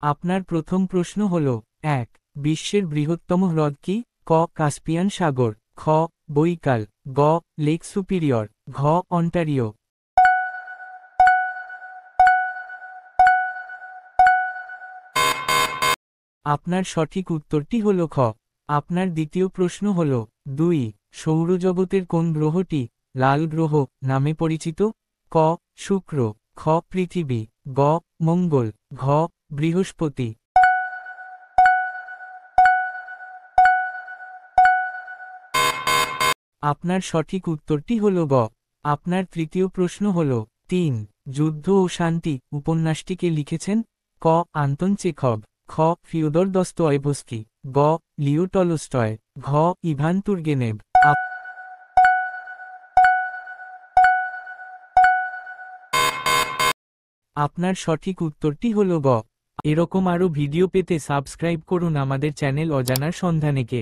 আপনার প্রথম প্রশ্ন হল 1. বিশ্বের বৃহত্তম হ্রদ কি? ক. কাস্পিয়ান সাগর, খ. বৈকাল, গ. লেক সুপিরিয়র, ঘ. অন্টারিও। আপনার সঠিক উত্তরটি হল খ। আপনার দ্বিতীয় প্রশ্ন হল 2. সৌরজগতের কোন গ্রহটি লাল গ্রহ নামে পরিচিত? ক. শুক্র, খ. পৃথিবী, গ. মঙ্গল, ঘ. বৃহস্পতি। আপনার সঠিক উত্তরটি হল গ। আপনার তৃতীয় প্রশ্ন হল 3. যুদ্ধ ও শান্তি উপন্যাসটিকে লিখেছেন? ক. আন্তন চেখভ, খ. ফিওদর দস্তয়েভস্কি, গ. লিও টলস্টয়, ঘ. ইভান তুর্গেনেভ। আপনার সঠিক উত্তরটি হল গ। এরকম আরও ভিডিও পেতে সাবস্ক্রাইব করুন আমাদের চ্যানেল অজানার সন্ধানেকে।